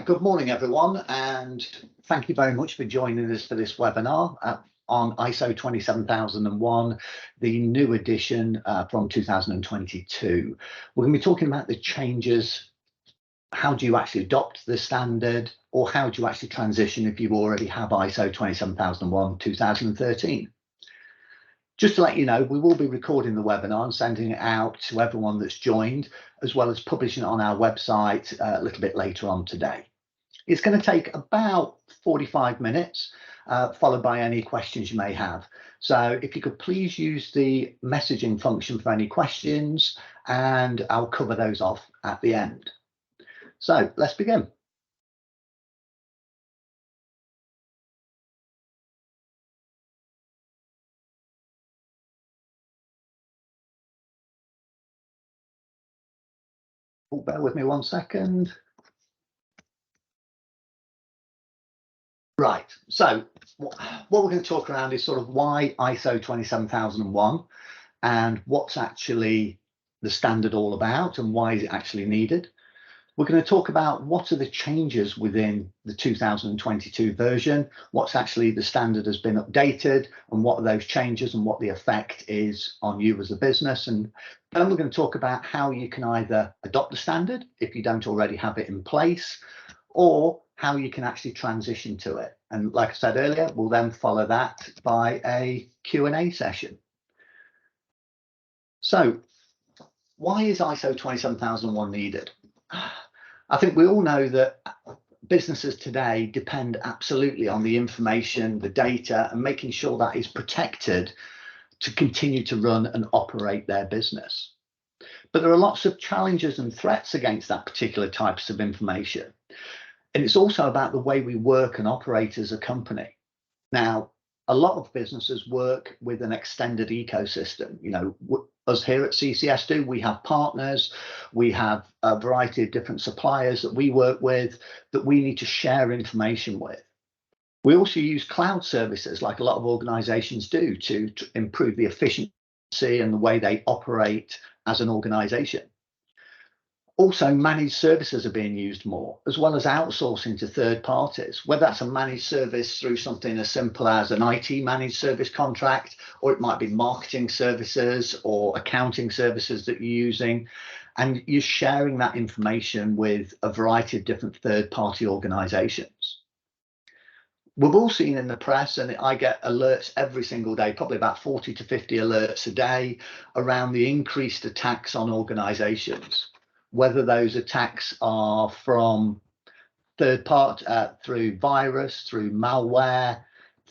Good morning, everyone, and thank you very much for joining us for this webinar on ISO 27001, the new edition from 2022. We're going to be talking about the changes. How do you actually adopt the standard, or how do you actually transition if you already have ISO 27001 2013? Just to let you know, we will be recording the webinar and sending it out to everyone that's joined, as well as publishing it on our website a little bit later on today. It's going to take about 45 minutes, followed by any questions you may have. So if you could please use the messaging function for any questions, and I'll cover those off at the end. So let's begin. Oh, bear with me one second. Right, so what we're going to talk around is sort of why ISO 27001 and what's actually the standard all about and why is it actually needed. We're going to talk about what are the changes within the 2022 version, what's actually the standard has been updated, and what are those changes and what the effect is on you as a business. And then we're going to talk about how you can either adopt the standard if you don't already have it in place, or how you can actually transition to it. And like I said earlier, we'll then follow that by a Q&A session. So why is ISO 27001 needed? I think we all know that businesses today depend absolutely on the information, the data, and making sure that is protected to continue to run and operate their business. But there are lots of challenges and threats against that particular types of information. And it's also about the way we work and operate as a company. Now, a lot of businesses work with an extended ecosystem. You know, us here at CCS do, we have partners, we have a variety of different suppliers that we work with that we need to share information with. We also use cloud services like a lot of organizations do to improve the efficiency and the way they operate as an organization. Also, managed services are being used more, as well as outsourcing to third parties, whether that's a managed service through something as simple as an IT managed service contract, or it might be marketing services or accounting services that you're using, and you're sharing that information with a variety of different third party organizations. We've all seen in the press, and I get alerts every single day, probably about 40 to 50 alerts a day around the increased attacks on organizations. Whether those attacks are from third part through virus, through malware,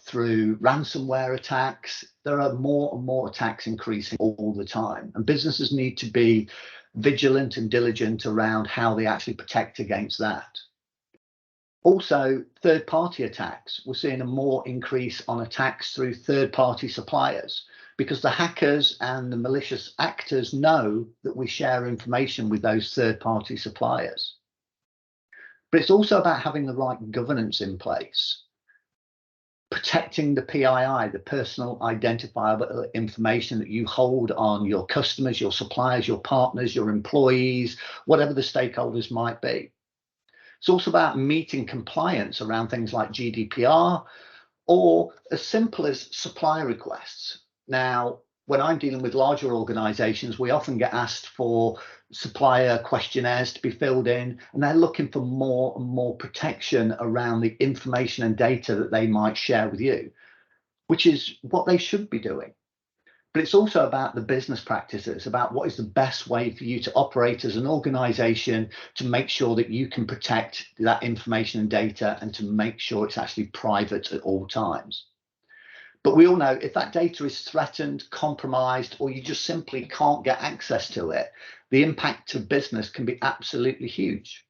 through ransomware attacks, there are more and more attacks increasing all the time. And businesses need to be vigilant and diligent around how they actually protect against that. Also, third party attacks. We're seeing a more increase on attacks through third party suppliers, because the hackers and the malicious actors know that we share information with those third-party suppliers. But it's also about having the right governance in place, protecting the PII, the personal identifiable information that you hold on your customers, your suppliers, your partners, your employees, whatever the stakeholders might be. It's also about meeting compliance around things like GDPR, or as simple as supplier requests. Now, when I'm dealing with larger organizations, we often get asked for supplier questionnaires to be filled in, and they're looking for more and more protection around the information and data that they might share with you, which is what they should be doing. But it's also about the business practices, about what is the best way for you to operate as an organization to make sure that you can protect that information and data, and to make sure it's actually private at all times. But we all know if that data is threatened, compromised, or you just simply can't get access to it, the impact to business can be absolutely huge.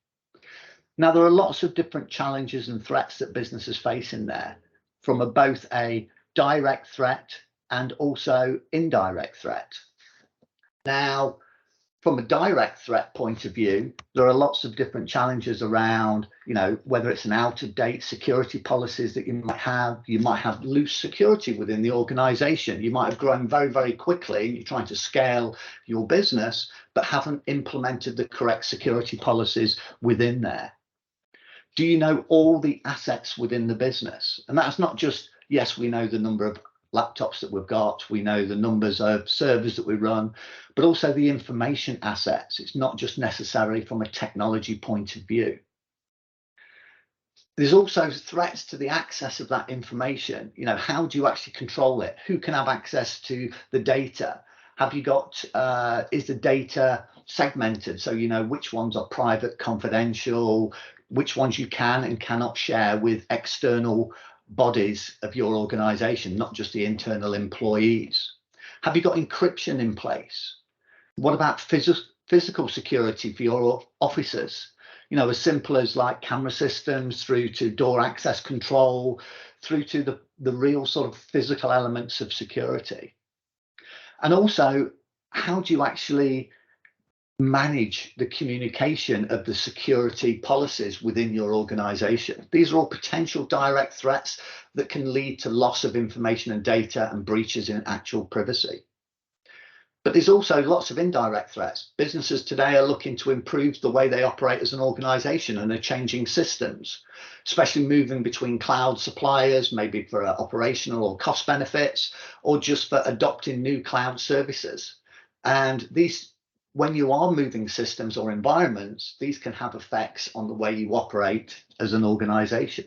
Now, there are lots of different challenges and threats that businesses face in there, from both a direct threat and also indirect threat. Now, from a direct threat point of view, there are lots of different challenges around, you know, whether it's an out-of-date security policies that you might have loose security within the organization. You might have grown very, very quickly, and you're trying to scale your business, but haven't implemented the correct security policies within there. Do you know all the assets within the business? And that's not just, yes, we know the number of laptops that we've got, we know the numbers of servers that we run, but also the information assets. It's not just necessarily from a technology point of view. There's also threats to the access of that information. You know, how do you actually control it? Who can have access to the data? Have you got, is the data segmented? So, you know, which ones are private, confidential, which ones you can and cannot share with external bodies of your organization, not just the internal employees? Have you got encryption in place? What about physical security for your officers? You know, as simple as like camera systems through to door access control, through to the real sort of physical elements of security. And also, how do you actually manage the communication of the security policies within your organization? These are all potential direct threats that can lead to loss of information and data and breaches in actual privacy. But there's also lots of indirect threats. Businesses today are looking to improve the way they operate as an organization and are changing systems, especially moving between cloud suppliers, maybe for operational or cost benefits, or just for adopting new cloud services. And these, when you are moving systems or environments, these can have effects on the way you operate as an organization.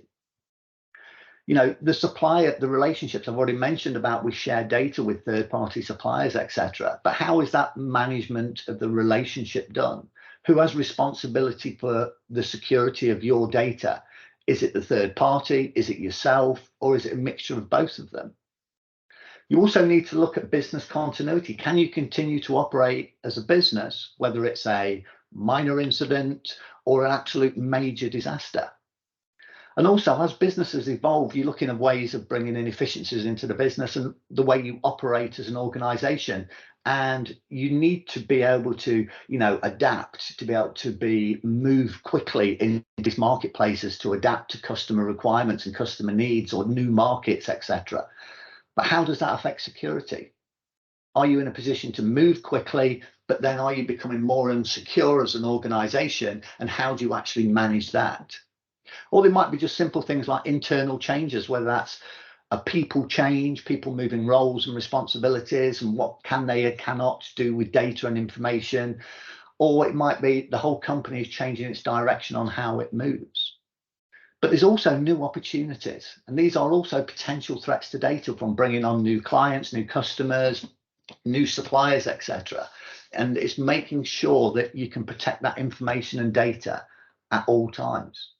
You know, the relationships I've already mentioned about, we share data with third-party suppliers, etc. But how is that management of the relationship done? Who has responsibility for the security of your data? Is it the third party? Is it yourself? Or is it a mixture of both of them? You also need to look at business continuity. Can you continue to operate as a business, whether it's a minor incident or an absolute major disaster? And also, as businesses evolve, you're looking at ways of bringing in efficiencies into the business and the way you operate as an organization. And you need to be able to, you know, adapt, to be able to move quickly in these marketplaces, to adapt to customer requirements and customer needs or new markets, etc. But how does that affect security? Are you in a position to move quickly, but then are you becoming more insecure as an organization? And how do you actually manage that? Or there might be just simple things like internal changes, whether that's a people change, people moving roles and responsibilities, and what can they or cannot do with data and information. Or it might be the whole company is changing its direction on how it moves. But there's also new opportunities, and these are also potential threats to data, from bringing on new clients, new customers, new suppliers, etc. And it's making sure that you can protect that information and data at all times.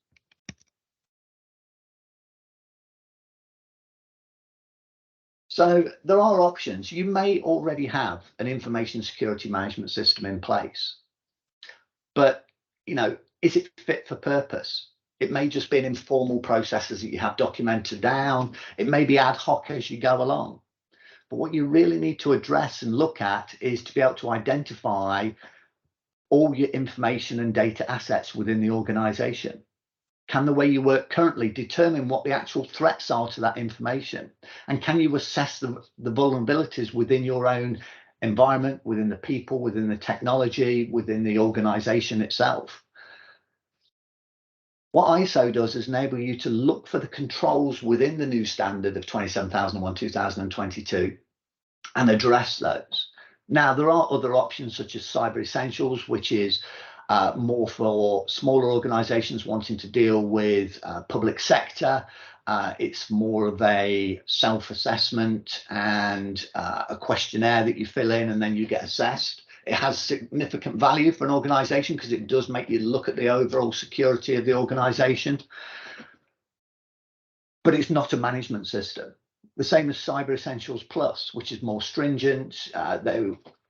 So there are options. You may already have an information security management system in place, but, you know, is it fit for purpose? It may just be an informal processes that you have documented down. It may be ad hoc as you go along. But what you really need to address and look at is to be able to identify all your information and data assets within the organization. Can the way you work currently determine what the actual threats are to that information? And can you assess the vulnerabilities within your own environment, within the people, within the technology, within the organization itself? What ISO does is enable you to look for the controls within the new standard of 27001 2022 and address those. Now, there are other options such as Cyber Essentials, which is more for smaller organizations wanting to deal with public sector. It's more of a self-assessment and a questionnaire that you fill in and then you get assessed. It has significant value for an organization because it does make you look at the overall security of the organization. But it's not a management system. The same as Cyber Essentials Plus, which is more stringent.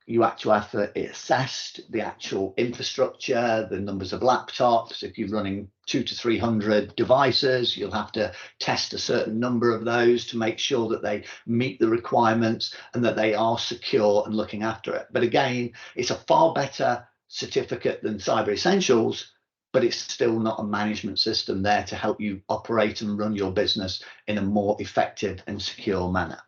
You actually have to assess the actual infrastructure, the numbers of laptops. If you're running 200 to 300 devices, you'll have to test a certain number of those to make sure that they meet the requirements and that they are secure and looking after it. But again, it's a far better certificate than Cyber Essentials, but it's still not a management system there to help you operate and run your business in a more effective and secure manner.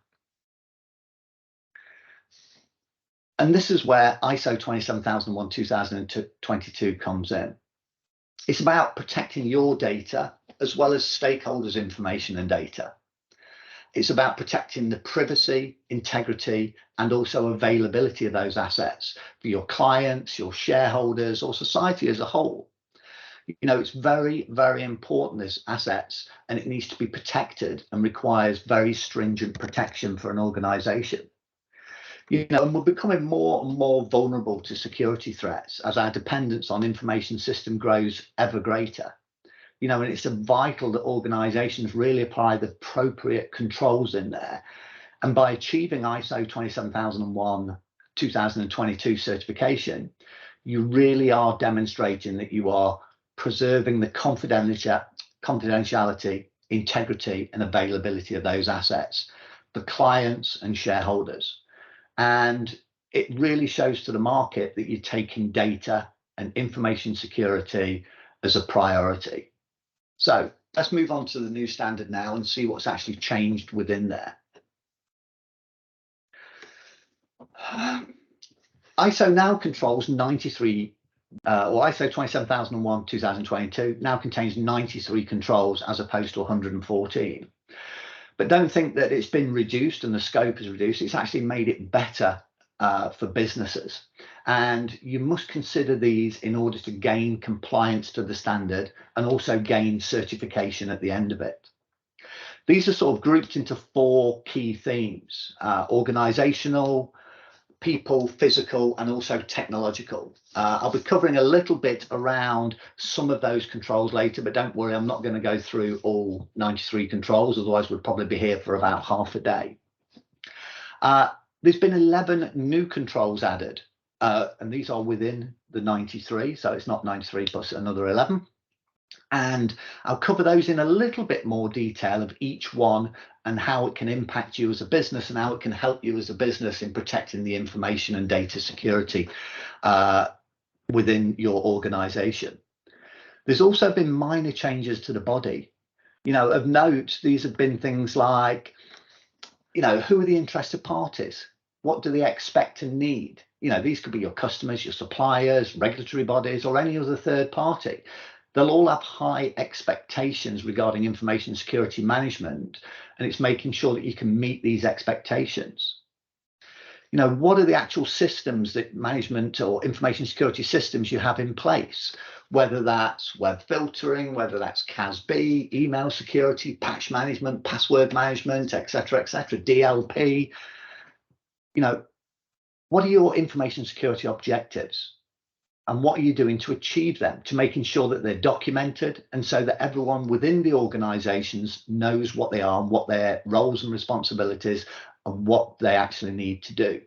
And this is where ISO 27001 2022 comes in. It's about protecting your data as well as stakeholders' information and data. It's about protecting the privacy, integrity, and also availability of those assets for your clients, your shareholders, or society as a whole. It's very, very important, as assets, and it needs to be protected and requires very stringent protection for an organization. And we're becoming more and more vulnerable to security threats as our dependence on information system grows ever greater. And it's vital that organizations really apply the appropriate controls in there. And by achieving ISO 27001 2022 certification, you really are demonstrating that you are preserving the confidentiality, integrity, and availability of those assets for clients and shareholders. And it really shows to the market that you're taking data and information security as a priority. So let's move on to the new standard now and see what's actually changed within there. ISO now controls 93, or ISO 27001 2022 now contains 93 controls as opposed to 114. But don't think that it's been reduced and the scope is reduced. It's actually made it better for businesses. And you must consider these in order to gain compliance to the standard and also gain certification at the end of it. These are sort of grouped into 4 key themes: organizational, people, physical, and also technological. I'll be covering a little bit around some of those controls later, but don't worry, I'm not going to go through all 93 controls, otherwise we'd probably be here for about half a day. There's been 11 new controls added, and these are within the 93, so it's not 93 plus another 11. And I'll cover those in a little bit more detail of each one and how it can impact you as a business and how it can help you as a business in protecting the information and data security within your organization. There's also been minor changes to the body. Of note, these have been things like, who are the interested parties? What do they expect and need? These could be your customers, your suppliers, regulatory bodies, or any other third party. They'll all have high expectations regarding information security management, and it's making sure that you can meet these expectations. What are the actual systems that management or information security systems you have in place? Whether that's web filtering, whether that's CASB, email security, patch management, password management, etc., DLP. What are your information security objectives? And what are you doing to achieve them, to making sure that they're documented and so that everyone within the organizations knows what they are and what their roles and responsibilities and what they actually need to do.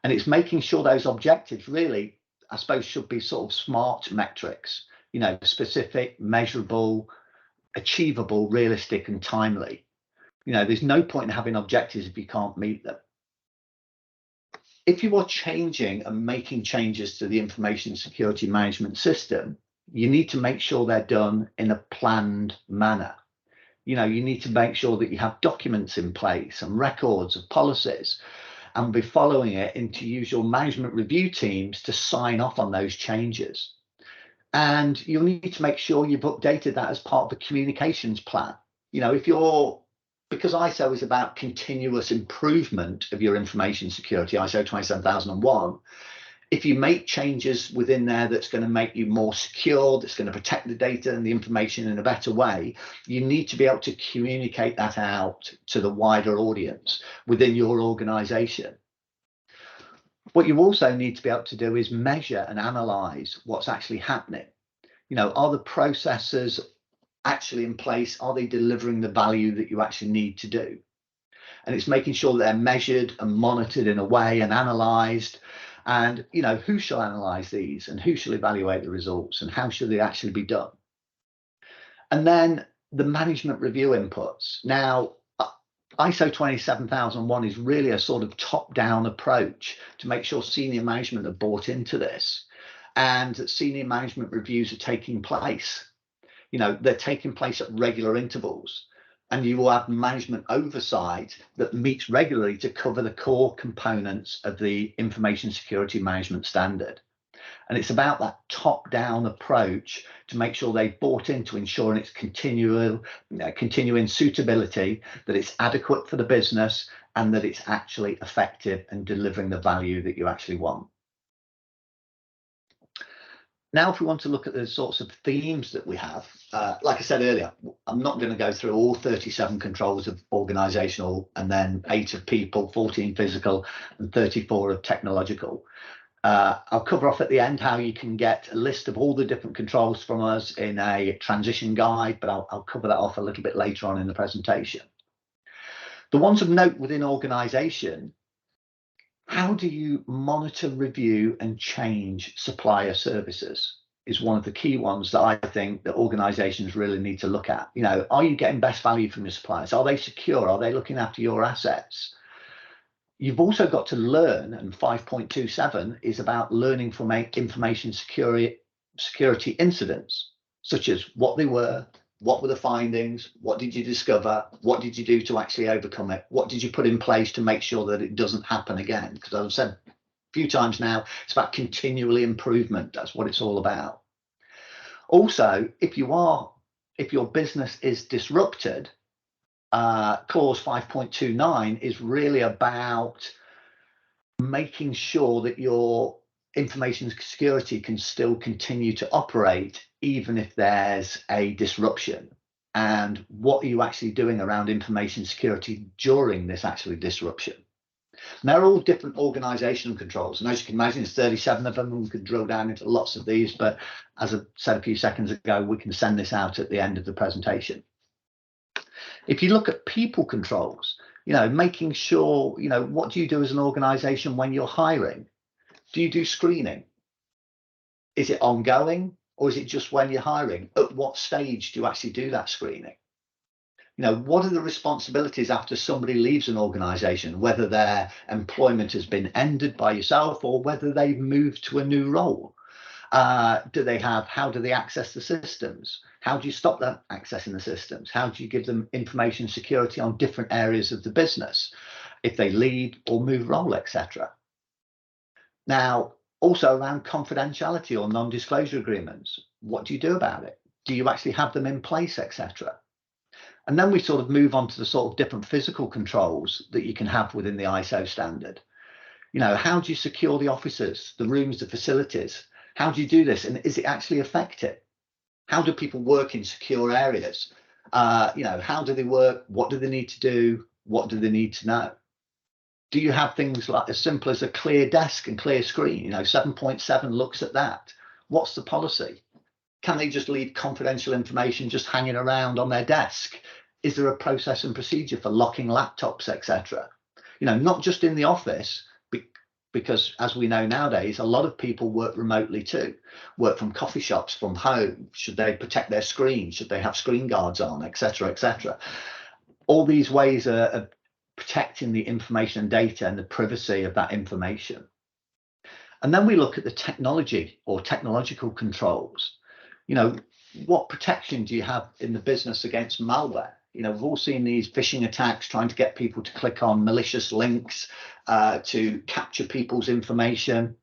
And it's making sure those objectives really, I suppose, should be sort of SMART metrics, specific, measurable, achievable, realistic, and timely. There's no point in having objectives if you can't meet them. If you are changing and making changes to the information security management system, you need to make sure they're done in a planned manner. You need to make sure that you have documents in place and records of policies and be following it, and to use your management review teams to sign off on those changes. And you'll need to make sure you've updated that as part of the communications plan. Because ISO is about continuous improvement of your information security, ISO 27001, if you make changes within there that's going to make you more secure, that's going to protect the data and the information in a better way, you need to be able to communicate that out to the wider audience within your organization. What you also need to be able to do is measure and analyze what's actually happening. Are the processes actually in place? Are they delivering the value that you actually need to do? And it's making sure that they're measured and monitored in a way and analyzed. And who shall analyze these and who shall evaluate the results and how should they actually be done? And then the management review inputs. Now, ISO 27001 is really a sort of top-down approach to make sure senior management are bought into this and that senior management reviews are taking place. They're taking place at regular intervals, and you will have management oversight that meets regularly to cover the core components of the information security management standard. And it's about that top-down approach to make sure they've bought into ensuring its continuing suitability, that it's adequate for the business, and that it's actually effective and delivering the value that you actually want. Now, if we want to look at the sorts of themes that we have, like I said earlier, I'm not going to go through all 37 controls of organizational, and then 8 of people, 14 physical, and 34 of technological. I'll cover off at the end how you can get a list of all the different controls from us in a transition guide, but I'll cover that off a little bit later on in the presentation. The ones of note within organization: how do you monitor, review, and change supplier services is one of the key ones that I think that organizations really need to look at. You know, are you getting best value from your suppliers? Are they secure? Are they looking after your assets? You've also got to learn, and 5.27 is about learning from information security incidents, such as what they were, what were the findings, what did you discover, what did you do to actually overcome it, what did you put in place to make sure that it doesn't happen again? Because as I've said a few times now, it's about continually improvement. That's what it's all about. Also, if your business is disrupted, clause 5.29 is really about making sure that your information security can still continue to operate even if there's a disruption, and what are you actually doing around information security during this actually disruption. And they're all different organizational controls, and as you can imagine, there's 37 of them, and we could drill down into lots of these, but as I said a few seconds ago, we can send this out at the end of the presentation. If you look at people controls, you know, making sure, you know, what do you do as an organization when you're hiring? Do you do screening? Is it ongoing, or is it just when you're hiring? At what stage do you actually do that screening? You know, what are the responsibilities after somebody leaves an organization, whether their employment has been ended by yourself or whether they've moved to a new role? How do they access the systems? How do you stop them accessing the systems? How do you give them information security on different areas of the business if they leave or move role, etc.? Now, also around confidentiality or non-disclosure agreements, what do you do about it? Do you actually have them in place, etc.? And then we sort of move on to the sort of different physical controls that you can have within the ISO standard. You know, how do you secure the offices, the rooms, the facilities? How do you do this? And is it actually effective? How do people work in secure areas? You know, how do they work? What do they need to do? What do they need to know? Do you have things like as simple as a clear desk and clear screen? You know, 7.7 looks at that. What's the policy? Can they just leave confidential information just hanging around on their desk? Is there a process and procedure for locking laptops, etc.? You know, not just in the office, because as we know nowadays, a lot of people work remotely too, work from coffee shops, from home. Should they protect their screen? Should they have screen guards on, etc., etc.? All these ways are protecting the information and data and the privacy of that information. And then we look at the technology or technological controls. You know, what protection do you have in the business against malware? You know, we've all seen these phishing attacks trying to get people to click on malicious links to capture people's information.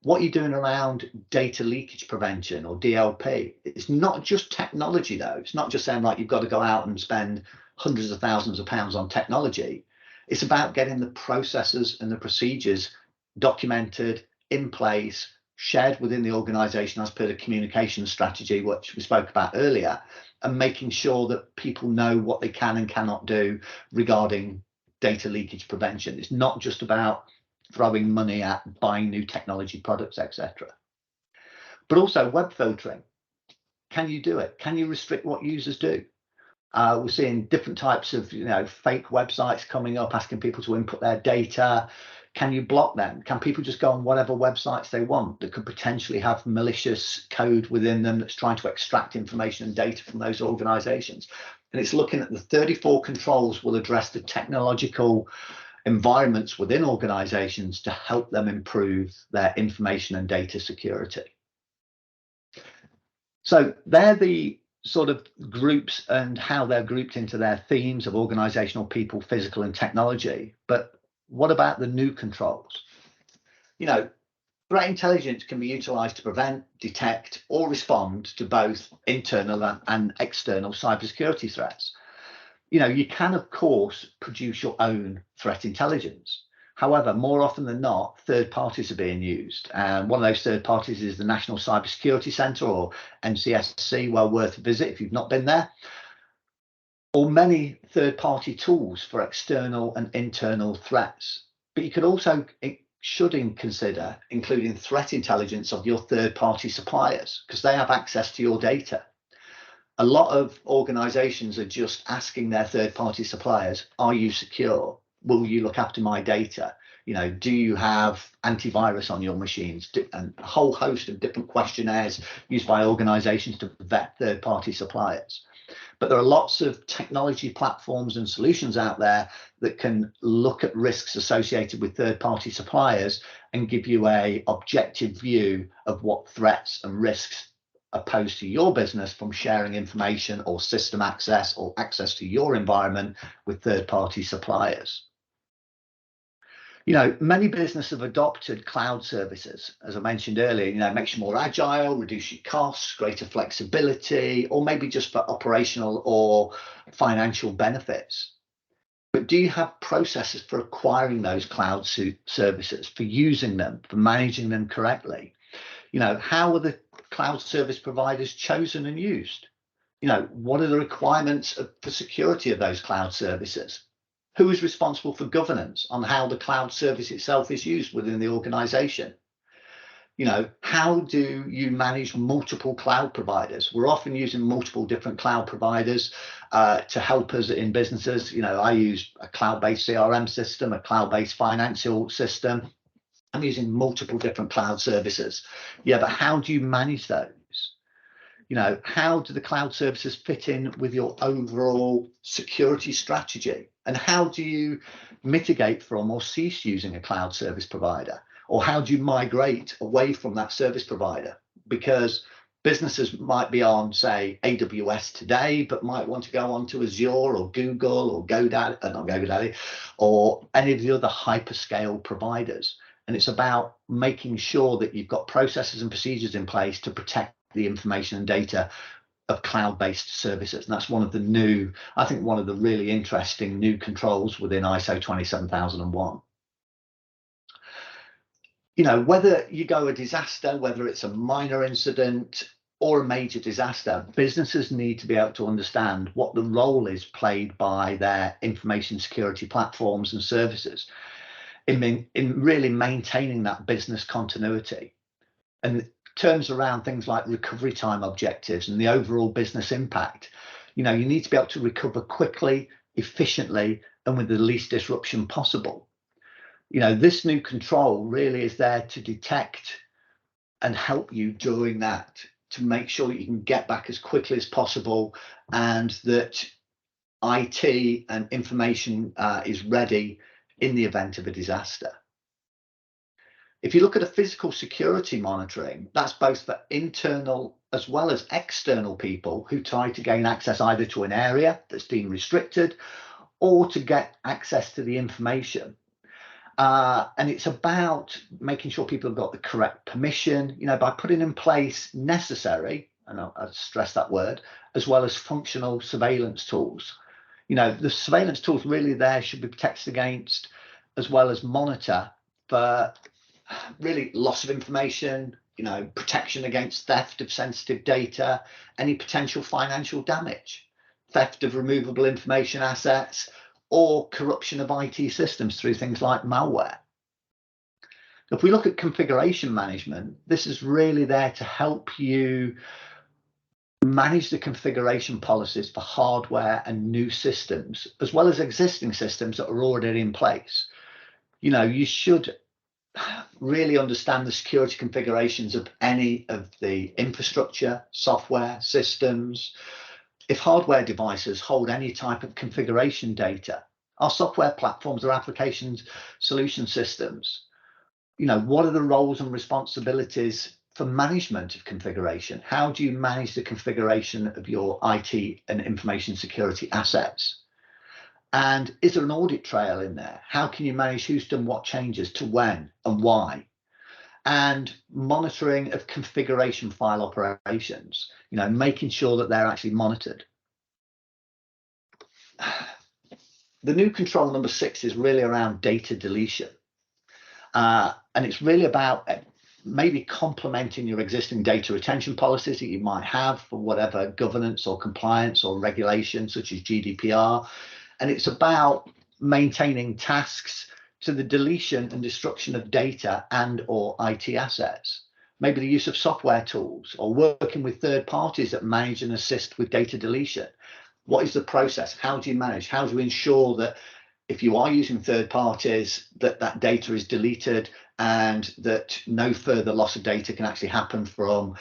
What are you doing around data leakage prevention or DLP? It's not just technology, though. It's not just saying, like, you've got to go out and spend hundreds of thousands of pounds on technology. It's about getting the processes and the procedures documented, in place, shared within the organization as per the communication strategy, which we spoke about earlier, and making sure that people know what they can and cannot do regarding data leakage prevention. It's not just about throwing money at buying new technology products, etc. But also web filtering. Can you do it? Can you restrict what users do? We're seeing different types of, you know, fake websites coming up asking people to input their data. Can you block them? Can people just go on whatever websites they want that could potentially have malicious code within them that's trying to extract information and data from those organizations? And it's looking at the 34 controls will address the technological environments within organizations to help them improve their information and data security. So they're the sort of groups and how they're grouped into their themes of organizational, people, physical, and technology. But what about the new controls? You know, Threat intelligence can be utilised to prevent, detect, or respond to both internal and external cybersecurity threats. You can, of course, produce your own threat intelligence. However, more often than not, third parties are being used. And one of those third parties is the National Cybersecurity Centre, or NCSC, well worth a visit if you've not been there, or many third-party tools for external and internal threats. But you could also consider including threat intelligence of your third-party suppliers, because they have access to your data. A lot of organizations are just asking their third-party suppliers, are you secure? Will you look after my data? Do you have antivirus on your machines? And a whole host of different questionnaires used by organizations to vet third-party suppliers. But there are lots of technology platforms and solutions out there that can look at risks associated with third-party suppliers and give you an objective view of what threats and risks are posed to your business from sharing information or system access or access to your environment with third-party suppliers. Many businesses have adopted cloud services, as I mentioned earlier. Makes you more agile, reduce your costs, greater flexibility, or maybe just for operational or financial benefits. But do you have processes for acquiring those cloud services, for using them, for managing them correctly? How are the cloud service providers chosen and used? What are the requirements for security of those cloud services? Who is responsible for governance on how the cloud service itself is used within the organization? How do you manage multiple cloud providers? We're often using multiple different cloud providers to help us in businesses. I use a cloud-based CRM system, a cloud-based financial system. I'm using multiple different cloud services. Yeah, but how do you manage those? How do the cloud services fit in with your overall security strategy? And how do you mitigate from or cease using a cloud service provider? Or how do you migrate away from that service provider? Because businesses might be on, say, AWS today, but might want to go on to Azure or Google or GoDaddy, or any of the other hyperscale providers. And it's about making sure that you've got processes and procedures in place to protect the information and data of cloud-based services. And that's one of the really interesting new controls within ISO 27001. Whether you go a disaster, whether it's a minor incident or a major disaster, businesses need to be able to understand what the role is played by their information security platforms and services in really maintaining that business continuity. And turns around things like recovery time objectives and the overall business impact. You need to be able to recover quickly, efficiently, and with the least disruption possible. This new control really is there to detect and help you during that, to make sure that you can get back as quickly as possible and that IT and information is ready in the event of a disaster. If you look at a physical security monitoring, that's both for internal as well as external people who try to gain access either to an area that's been restricted or to get access to the information. And it's about making sure people have got the correct permission, by putting in place necessary, and I'll stress that word, as well as functional surveillance tools. The surveillance tools really there should be protected against, as well as monitor for really loss of information, protection against theft of sensitive data, any potential financial damage, theft of removable information assets, or corruption of IT systems through things like malware. If we look at configuration management, this is really there to help you manage the configuration policies for hardware and new systems, as well as existing systems that are already in place. You should really understand the security configurations of any of the infrastructure, software, systems. If hardware devices hold any type of configuration data, our software platforms or applications solution systems, what are the roles and responsibilities for management of configuration? How do you manage the configuration of your IT and information security assets? And is there an audit trail in there? How can you manage who's done what changes to when and why? and monitoring of configuration file operations, making sure that they're actually monitored. The new control number 6 is really around data deletion. And it's really about maybe complementing your existing data retention policies that you might have for whatever governance or compliance or regulation, such as GDPR. And it's about maintaining tasks to the deletion and destruction of data and or IT assets. Maybe the use of software tools or working with third parties that manage and assist with data deletion. What is the process? How do you manage? How do you ensure that if you are using third parties, that data is deleted and that no further loss of data can actually happen from,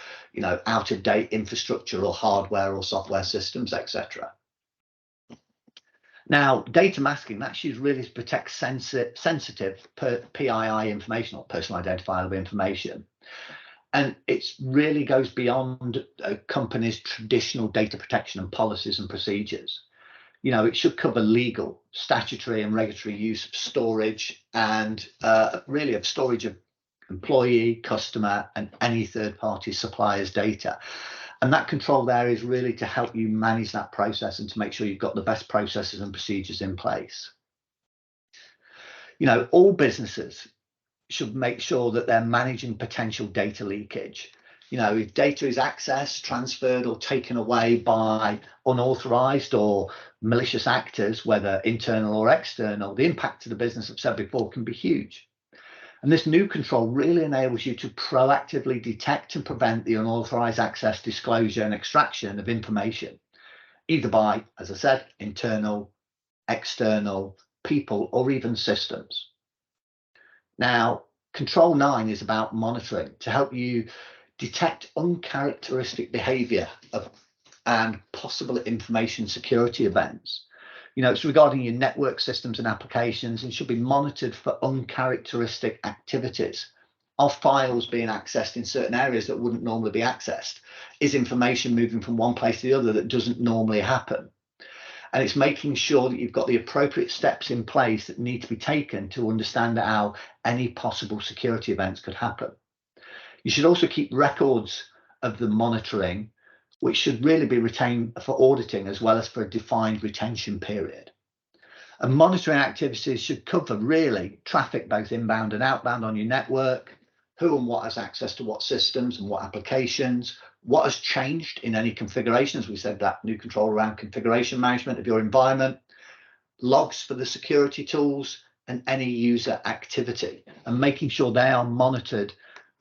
out of date infrastructure or hardware or software systems, etc. Now, data masking, that's used really to protect sensitive PII information or personal identifiable information. And it really goes beyond a company's traditional data protection and policies and procedures. It should cover legal, statutory and regulatory use of storage and really of storage of employee, customer and any third party supplier's data. And that control there is really to help you manage that process and to make sure you've got the best processes and procedures in place. All businesses should make sure that they're managing potential data leakage. If data is accessed, transferred or taken away by unauthorized or malicious actors, whether internal or external, the impact to the business, I've said before, can be huge. And this new control really enables you to proactively detect and prevent the unauthorized access, disclosure and extraction of information, either by, as I said, internal, external, people or even systems. Now, Control 9 is about monitoring to help you detect uncharacteristic behavior and possible information security events. It's regarding your network systems and applications and should be monitored for uncharacteristic activities. Are files being accessed in certain areas that wouldn't normally be accessed? Is information moving from one place to the other that doesn't normally happen? And it's making sure that you've got the appropriate steps in place that need to be taken to understand how any possible security events could happen. You should also keep records of the monitoring, which should really be retained for auditing as well as for a defined retention period. And monitoring activities should cover really traffic, both inbound and outbound on your network, who and what has access to what systems and what applications, what has changed in any configuration, as we said, that new control around configuration management of your environment, logs for the security tools and any user activity, and making sure they are monitored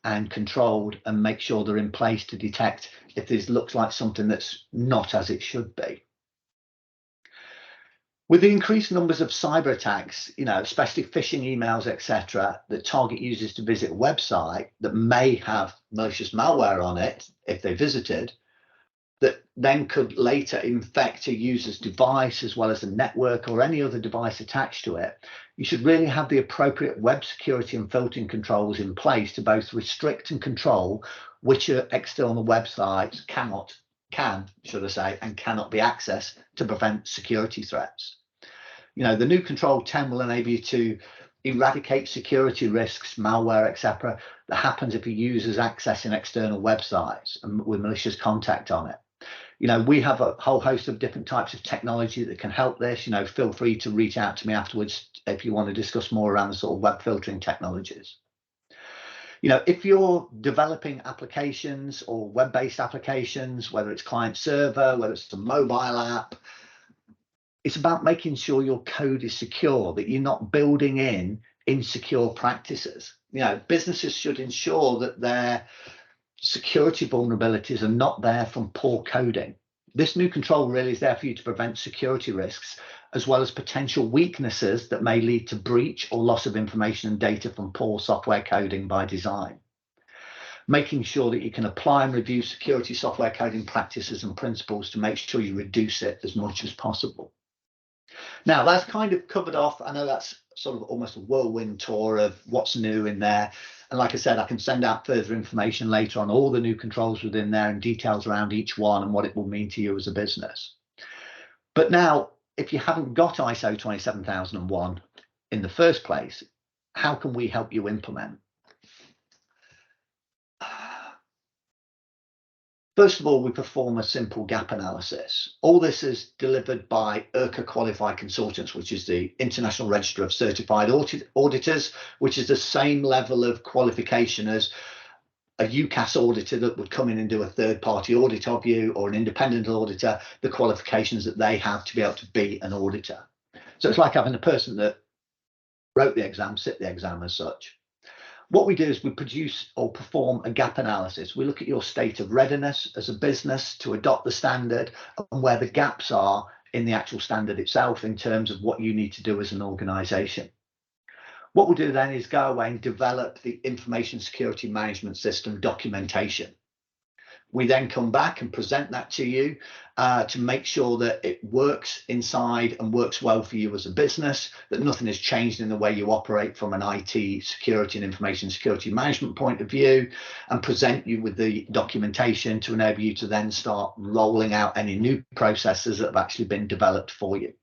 and controlled and make sure they're in place to detect if this looks like something that's not as it should be. With the increased numbers of cyber attacks, especially phishing emails, etc., that target users to visit a website that may have malicious malware on it if they visited, that then could later infect a user's device as well as a network or any other device attached to it, you should really have the appropriate web security and filtering controls in place to both restrict and control which external websites can, should I say, and cannot be accessed to prevent security threats. The new Control 10 will enable you to eradicate security risks, malware, etc., that happens if a user's accessing external websites and with malicious content on it. We have a whole host of different types of technology that can help this. Feel free to reach out to me afterwards if you want to discuss more around the sort of web filtering technologies. If you're developing applications or web-based applications, whether it's client server, whether it's a mobile app, it's about making sure your code is secure, that you're not building in insecure practices. Businesses should ensure that their security vulnerabilities are not there from poor coding. This new control really is there for you to prevent security risks, as well as potential weaknesses that may lead to breach or loss of information and data from poor software coding by design. Making sure that you can apply and review security software coding practices and principles to make sure you reduce it as much as possible. Now, that's kind of covered off. I know that's sort of almost a whirlwind tour of what's new in there. And like I said, I can send out further information later on all the new controls within there and details around each one and what it will mean to you as a business. But now, if you haven't got ISO 27001 in the first place, how can we help you implement? First of all, we perform a simple gap analysis. All this is delivered by IRCA qualified consultants, which is the International Register of Certified Auditors, which is the same level of qualification as a UCAS auditor that would come in and do a third-party audit of you, or an independent auditor, the qualifications that they have to be able to be an auditor. So it's like having a person that wrote the exam, sit the exam as such. What we do is we produce or perform a gap analysis. We look at your state of readiness as a business to adopt the standard and where the gaps are in the actual standard itself in terms of what you need to do as an organisation. What we'll do then is go away and develop the information security management system documentation. We then come back and present that to you to make sure that it works inside and works well for you as a business, that nothing has changed in the way you operate from an IT security and information security management point of view, and present you with the documentation to enable you to then start rolling out any new processes that have actually been developed for you.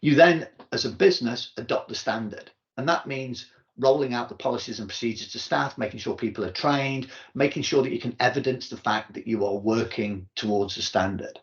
You then, as a business, adopt the standard, and that means rolling out the policies and procedures to staff, making sure people are trained, making sure that you can evidence the fact that you are working towards the standard.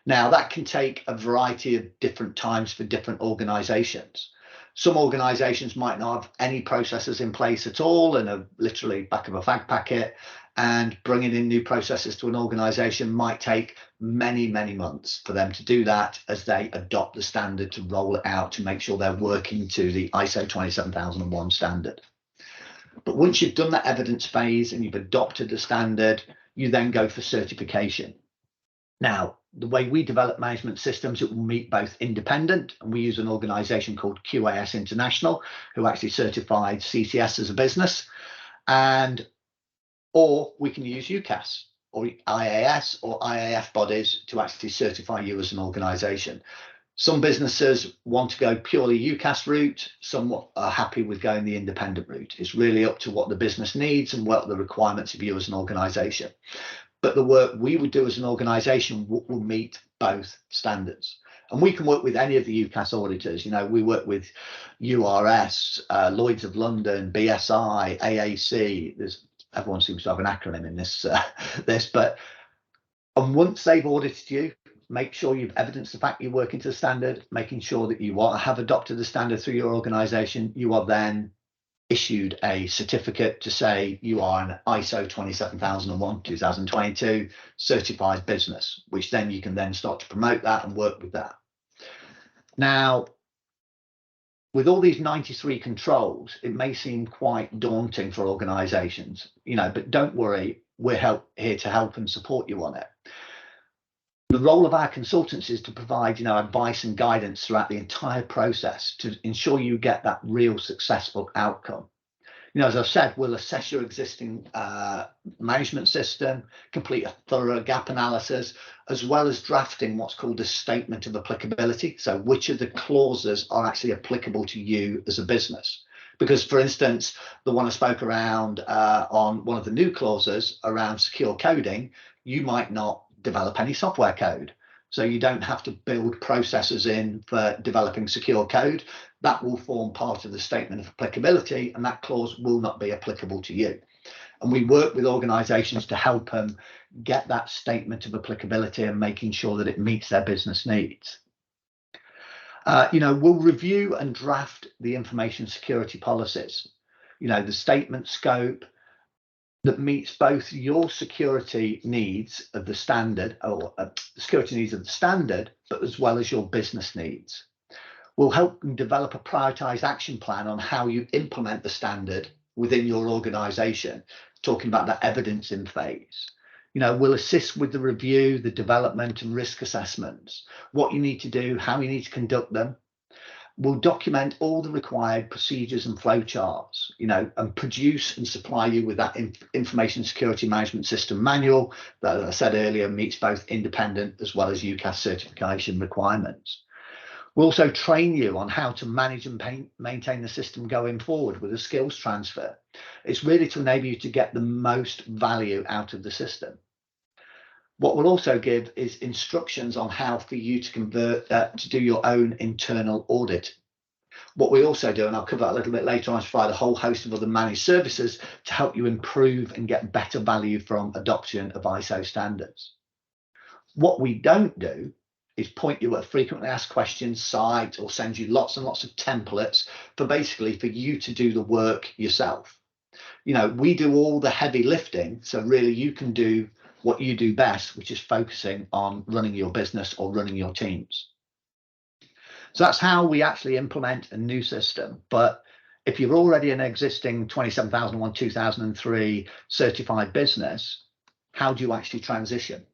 Now, that can take a variety of different times for different organisations. Some organisations might not have any processes in place at all and are literally back of a fag packet, and bringing in new processes to an organisation might take many, many months for them to do that as they adopt the standard to roll it out to make sure they're working to the ISO 27001 standard. But once you've done that evidence phase and you've adopted the standard, you then go for certification. Now, the way we develop management systems, it will meet both independent, and we use an organisation called QAS International, who actually certified CCS as a business, or we can use UCAS or IAS or IAF bodies to actually certify you as an organisation. Some businesses want to go purely UCAS route, some are happy with going the independent route. It's really up to what the business needs and what the requirements of you as an organisation. But the work we would do as an organisation will meet both standards. And we can work with any of the UCAS auditors. You know, we work with URS, Lloyd's of London, BSI, AAC. Everyone seems to have an acronym in this. And once they've audited you, make sure you've evidenced the fact you're working to the standard, making sure that you have adopted the standard through your organisation. You are then issued a certificate to say you are an ISO 27001 2022 certified business, which then you can then start to promote that and work with that. Now, with all these 93 controls, it may seem quite daunting for organisations, you know, but don't worry, we're here to help and support you on it. The role of our consultants is to provide, you know, advice and guidance throughout the entire process to ensure you get that real successful outcome. You know, as I've said, we'll assess your existing management system, complete a thorough gap analysis, as well as drafting what's called a statement of applicability. So which of the clauses are actually applicable to you as a business? Because, for instance, the one I spoke around on one of the new clauses around secure coding, you might not develop any software code. So you don't have to build processes in for developing secure code. That will form part of the statement of applicability, and that clause will not be applicable to you. And we work with organisations to help them get that statement of applicability and making sure that it meets their business needs. You know, we'll review and draft the information security policies, you know, the statement scope that meets both your security needs of the standard, or security needs of the standard, but as well as your business needs. We'll help them develop a prioritised action plan on how you implement the standard within your organisation, talking about that evidencing phase. You know, we'll assist with the review, the development and risk assessments, what you need to do, how you need to conduct them. We'll document all the required procedures and flowcharts, you know, and produce and supply you with that information security management system manual that, as I said earlier, meets both independent as well as UCAS certification requirements. We'll also train you on how to manage and maintain the system going forward with a skills transfer. It's really to enable you to get the most value out of the system. What we'll also give is instructions on how for you to convert to do your own internal audit. What we also do, and I'll cover that a little bit later on, is provide a whole host of other managed services to help you improve and get better value from adoption of ISO standards. What we don't do is point you at frequently asked questions site or send you lots and lots of templates for basically for you to do the work yourself. We do all the heavy lifting, so really you can do what you do best, which is focusing on running your business or running your teams. So that's how we actually implement a new system. But if you're already an existing 27001, 2003 certified business, how do you actually transition?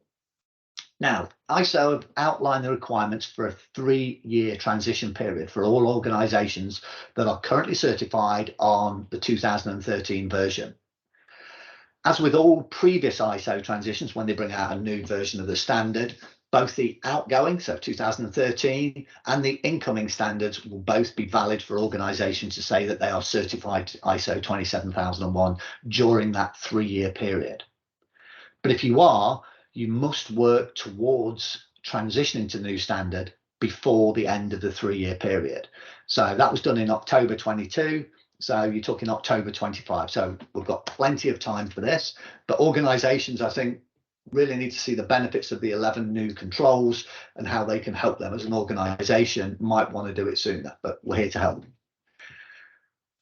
Now, ISO have outlined the requirements for a 3-year transition period for all organizations that are currently certified on the 2013 version. As with all previous ISO transitions, when they bring out a new version of the standard, both the outgoing, so 2013, and the incoming standards will both be valid for organizations to say that they are certified to ISO 27001 during that 3-year period. But if you are, you must work towards transitioning to the new standard before the end of the 3-year period. So that was done in October 22. So you're talking October 25. So we've got plenty of time for this. But organizations, I think, really need to see the benefits of the 11 new controls and how they can help them as an organization. Might want to do it sooner, but we're here to help.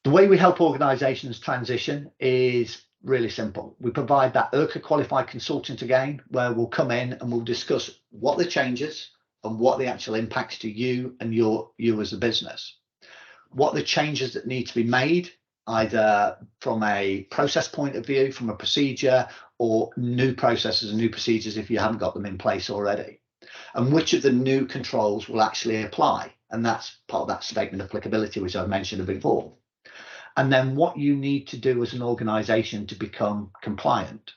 The way we help organizations transition is really simple. We provide that IRCA qualified consultant again, where we'll come in and we'll discuss what the changes and what the actual impacts to you and you as a business, what the changes that need to be made, either from a process point of view, from a procedure, or new processes and new procedures if you haven't got them in place already, and which of the new controls will actually apply. And that's part of that statement of applicability, which I've mentioned before. And then what you need to do as an organization to become compliant.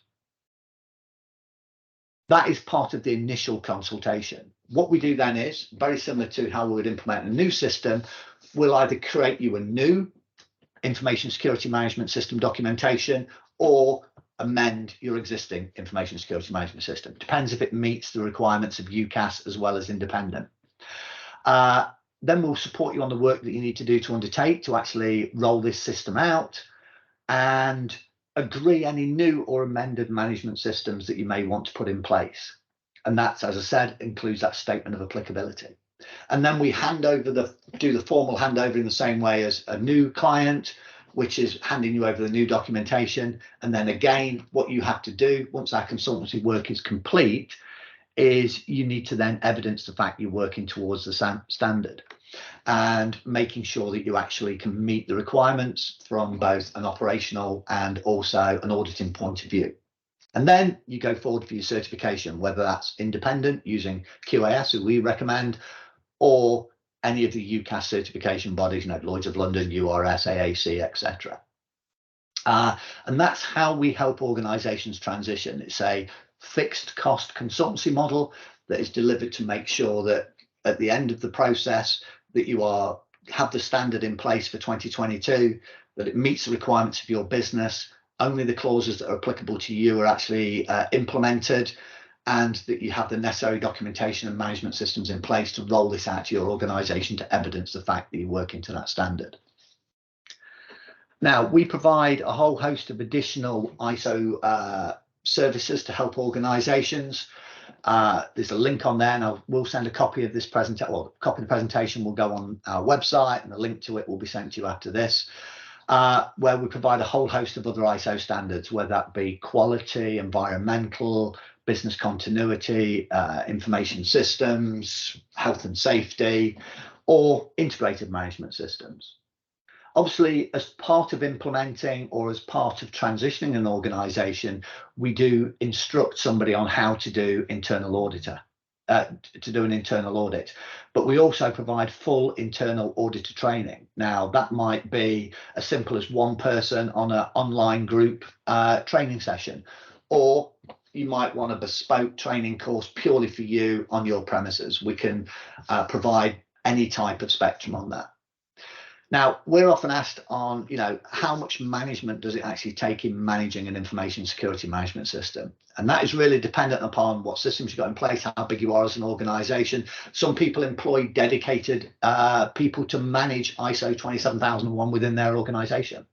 That is part of the initial consultation. What we do then is very similar to how we would implement a new system. We'll either create you a new information security management system documentation or amend your existing information security management system. Depends if it meets the requirements of UCAS as well as independent. Then we'll support you on the work that you need to do to undertake to actually roll this system out and agree any new or amended management systems that you may want to put in place. And that's, as I said, includes that statement of applicability. And then we do the formal handover in the same way as a new client, which is handing you over the new documentation. And then again, what you have to do once our consultancy work is complete is you need to then evidence the fact you're working towards the standard and making sure that you actually can meet the requirements from both an operational and also an auditing point of view. And then you go forward for your certification, whether that's independent using QAS, who we recommend, or any of the UCAS certification bodies, Lloyd's of London, URS, AAC, etc. And that's how we help organizations transition. It's a fixed cost consultancy model that is delivered to make sure that at the end of the process that you have the standard in place for 2022, that it meets the requirements of your business, only the clauses that are applicable to you are actually implemented, and that you have the necessary documentation and management systems in place to roll this out to your organization to evidence the fact that you're working to that standard. Now, we provide a whole host of additional ISO services to help organizations. There's a link on there, and we'll send a copy of this presentation. Well, a copy of the presentation will go on our website, and a link to it will be sent to you after this, where we provide a whole host of other ISO standards, whether that be quality, environmental, business continuity, information systems, health and safety, or integrated management systems. Obviously, as part of implementing or as part of transitioning an organization, we do instruct somebody on how to do an internal audit. But we also provide full internal auditor training. Now, that might be as simple as one person on an online group training session, or you might want a bespoke training course purely for you on your premises. We can provide any type of spectrum on that. Now, we're often asked on, how much management does it actually take in managing an information security management system? And that is really dependent upon what systems you've got in place, how big you are as an organization. Some people employ dedicated people to manage ISO 27001 within their organization.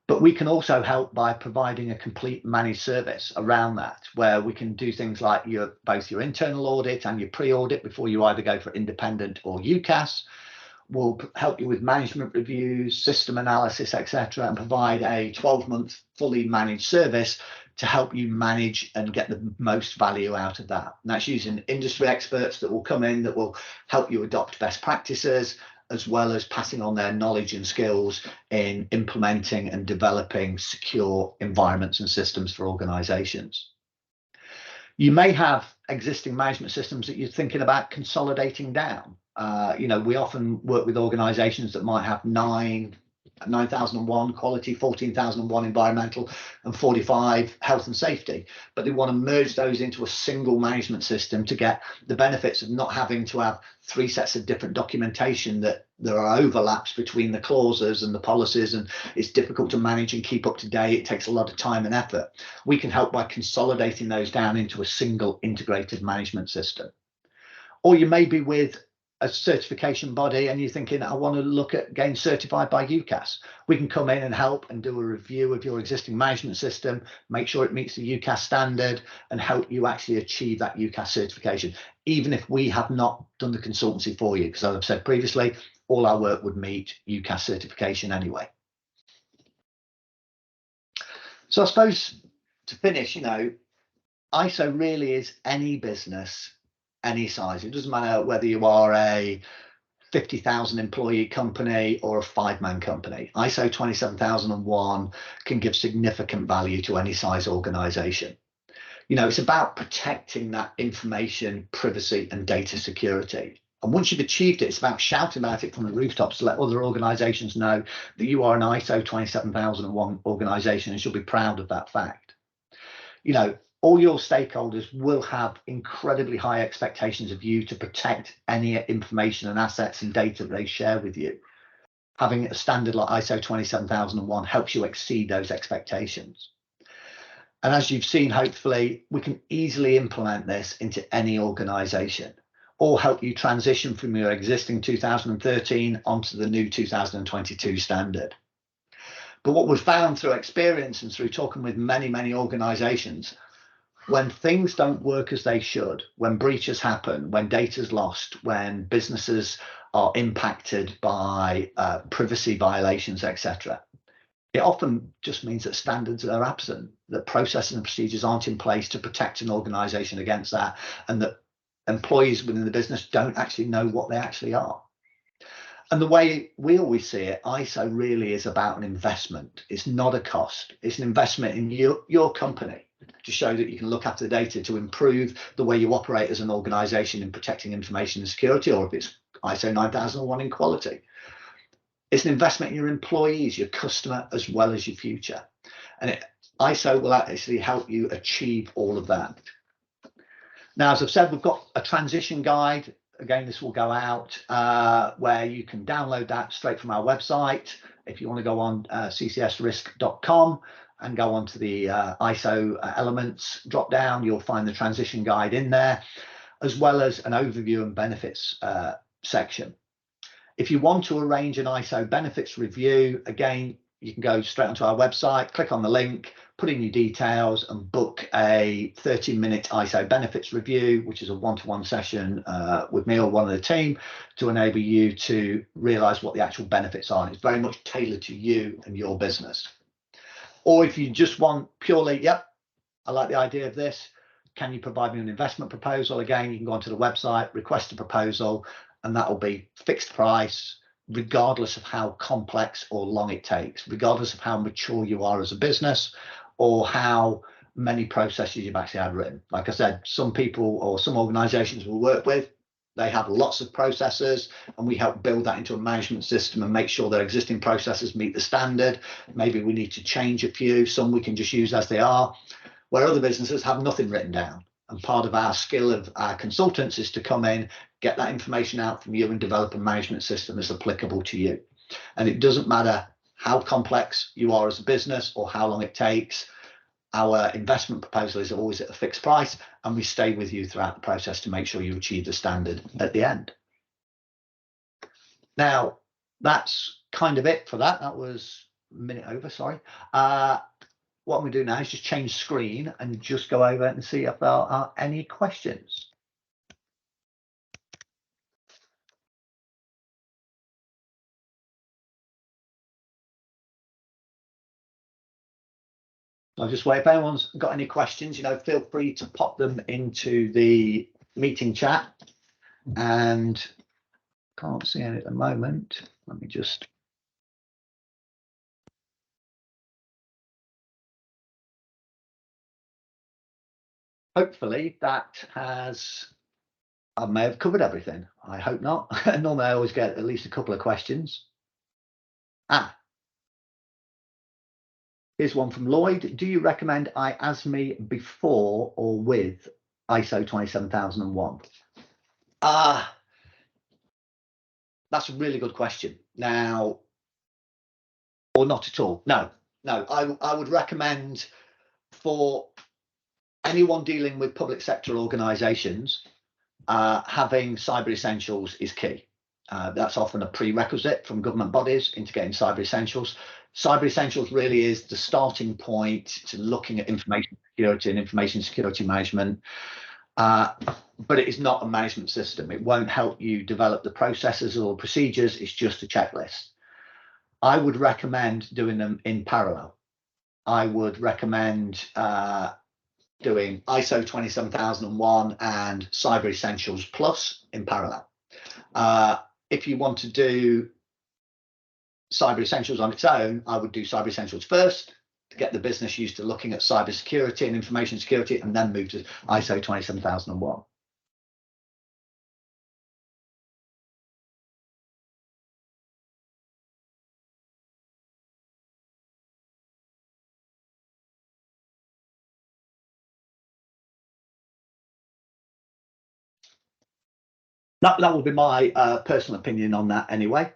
But we can also help by providing a complete managed service around that, where we can do things like both your internal audit and your pre-audit before you either go for independent or UCAS. We'll help you with management reviews, system analysis, etc., and provide a 12-month fully managed service to help you manage and get the most value out of that. And that's using industry experts that will come in that will help you adopt best practices, as well as passing on their knowledge and skills in implementing and developing secure environments and systems for organizations. You may have existing management systems that you're thinking about consolidating down. We often work with organizations that might have 9001 quality, 14001 environmental, and 45 health and safety, but they want to merge those into a single management system to get the benefits of not having to have 3 sets of different documentation, that there are overlaps between the clauses and the policies, and it's difficult to manage and keep up to date. It takes a lot of time and effort. We can help by consolidating those down into a single integrated management system. Or you may be with a certification body and you're thinking, I want to look at getting certified by UCAS. We can come in and help and do a review of your existing management system, make sure it meets the UCAS standard, and help you actually achieve that UCAS certification, even if we have not done the consultancy for you, because as I've said previously, all our work would meet UCAS certification anyway. So I suppose to finish, ISO really is any business, any size. It doesn't matter whether you are a 50,000 employee company or a 5-man company. ISO 27001 can give significant value to any size organization. It's about protecting that information, privacy, and data security. And once you've achieved it, it's about shouting about it from the rooftops to let other organizations know that you are an ISO 27001 organization and should be proud of that fact. All your stakeholders will have incredibly high expectations of you to protect any information and assets and data that they share with you. Having a standard like ISO 27001 helps you exceed those expectations. And as you've seen, hopefully, we can easily implement this into any organization, or help you transition from your existing 2013 onto the new 2022 standard. But what we've found through experience and through talking with many, many organizations, when things don't work as they should, when breaches happen, when data's lost, when businesses are impacted by privacy violations, etc., it often just means that standards are absent, that processes and procedures aren't in place to protect an organization against that, and that employees within the business don't actually know what they actually are. And the way we always see it, ISO really is about an investment. It's not a cost. It's an investment in your company to show that you can look after the data to improve the way you operate as an organization in protecting information and security, or if it's ISO 9001 in quality. It's an investment in your employees, your customer, as well as your future. And ISO will actually help you achieve all of that. Now, as I've said, we've got a transition guide. Again, this will go out where you can download that straight from our website. If you want to go on ccsrisk.com and go on to the ISO elements drop down, you'll find the transition guide in there, as well as an overview and benefits section. If you want to arrange an ISO benefits review, again, you can go straight onto our website, click on the link, put in your details, and book a 30-minute ISO benefits review, which is a one-to-one session with me or one of the team, to enable you to realize what the actual benefits are. And it's very much tailored to you and your business. Or if you just want purely, yep, I like the idea of this, can you provide me an investment proposal? Again, you can go onto the website, request a proposal, and that will be fixed price, regardless of how complex or long it takes, regardless of how mature you are as a business or how many processes you've actually had written. Like I said, some people or some organizations we'll work with, they have lots of processes, and we help build that into a management system and make sure their existing processes meet the standard. Maybe we need to change a few, some we can just use as they are, where other businesses have nothing written down. And part of our skill of our consultants is to come in, get that information out from you, and develop a management system that's applicable to you. And it doesn't matter how complex you are as a business or how long it takes. Our investment proposal is always at a fixed price, and we stay with you throughout the process to make sure you achieve the standard at the end. Now, that's kind of it for that. That was a minute over, sorry. What I'm going to do now is just change screen and just go over and see if there are any questions. I'll just wait. If anyone's got any questions, feel free to pop them into the meeting chat. And can't see any at the moment. Let me just. Hopefully that has. I may have covered everything. I hope not. Normally I always get at least a couple of questions. Here's one from Lloyd. Do you recommend IASME before or with ISO 27001? That's a really good question. Now, or not at all. No. I would recommend for anyone dealing with public sector organisations, having Cyber Essentials is key. That's often a prerequisite from government bodies into getting Cyber Essentials. Cyber Essentials really is the starting point to looking at information security and information security management, but it is not a management system. It won't help you develop the processes or procedures. It's just a checklist. I would recommend doing them in parallel. I would recommend doing ISO 27001 and Cyber Essentials Plus in parallel. If you want to do Cyber Essentials on its own, I would do Cyber Essentials first to get the business used to looking at cyber security and information security, and then move to ISO 27001. That would be my personal opinion on that anyway.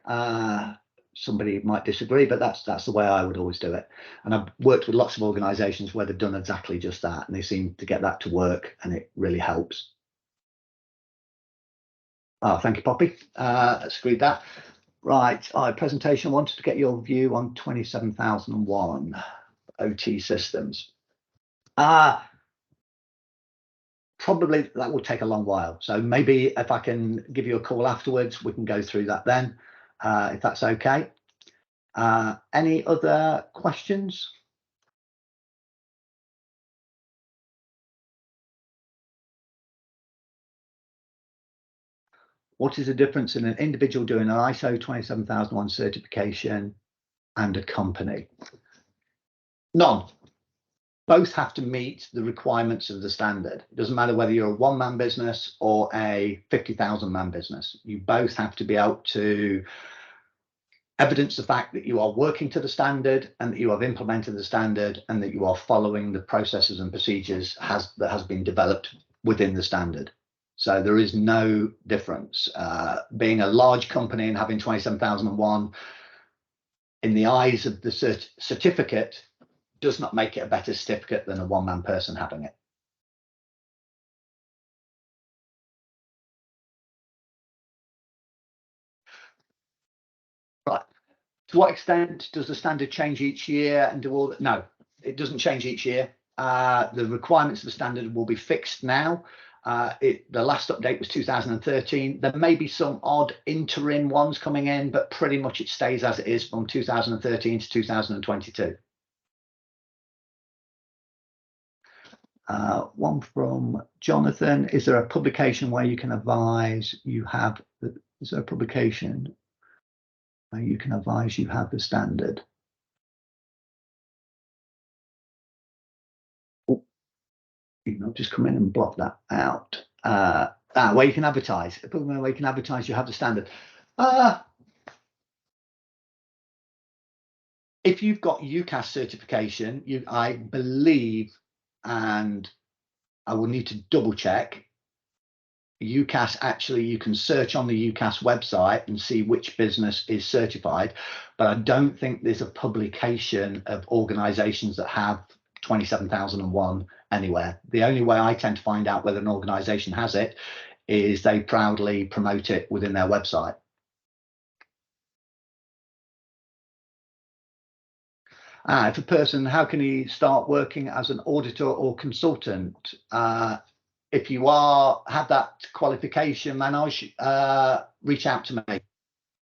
Somebody might disagree, but that's the way I would always do it. And I've worked with lots of organisations where they've done exactly just that, and they seem to get that to work, and it really helps. Thank you, Poppy. Let's read that. Right, presentation. Wanted to get your view on 27001 OT systems. Probably that will take a long while. So maybe if I can give you a call afterwards, we can go through that then, if that's okay. Any other questions? What is the difference in an individual doing an ISO 27001 certification and a company? None. Both have to meet the requirements of the standard. It doesn't matter whether you're a one-man business or a 50,000-man business. You both have to be able to evidence the fact that you are working to the standard and that you have implemented the standard and that you are following the processes and procedures that has been developed within the standard. So there is no difference. Being a large company and having 27001 in the eyes of the certificate does not make it a better certificate than a one-man person having it. Right. To what extent does the standard change each year and do all that? No, it doesn't change each year. The requirements of the standard will be fixed now. The last update was 2013. There may be some odd interim ones coming in, but pretty much it stays as it is from 2013 to 2022. One from Jonathan. Is there a publication where you can advise you have the, is there a publication where you can advise you have the standard? Oh, I'll just come in and block that out. Where you can advertise. Where you can advertise you have the standard. If you've got UCAS certification, I believe, and I will need to double check, UCAS, actually, you can search on the UCAS website and see which business is certified, but I don't think there's a publication of organizations that have 27001 anywhere. The only way I tend to find out whether an organization has it is they proudly promote it within their website. If a person, how can he start working as an auditor or consultant? If you have that qualification, Manoj, reach out to me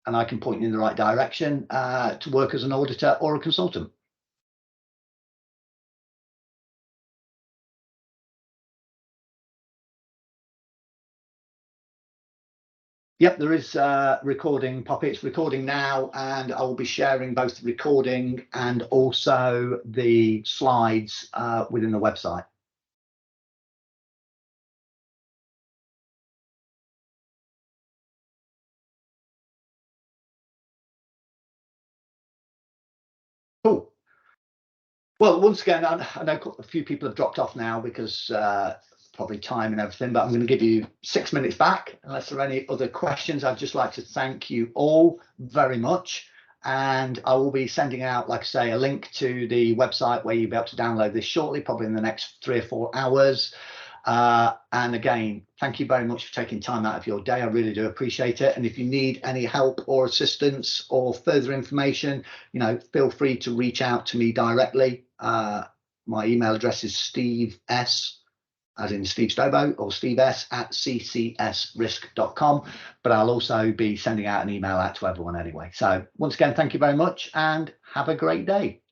and I can point you in the right direction to work as an auditor or a consultant. Yep, there is recording, Poppy. It's recording now, and I will be sharing both the recording and also the slides within the website. Cool. Well, once again, I know a few people have dropped off now because probably time and everything, but I'm going to give you 6 minutes back. Unless there are any other questions, I'd just like to thank you all very much. And I will be sending out, like I say, a link to the website where you'll be able to download this shortly, probably in the next 3 or 4 hours. And again, thank you very much for taking time out of your day. I really do appreciate it. And if you need any help or assistance or further information, feel free to reach out to me directly. My email address is Steve S, as in Steve Stobo, or Steve S at ccsrisk.com. But I'll also be sending out an email out to everyone anyway. So once again, thank you very much and have a great day.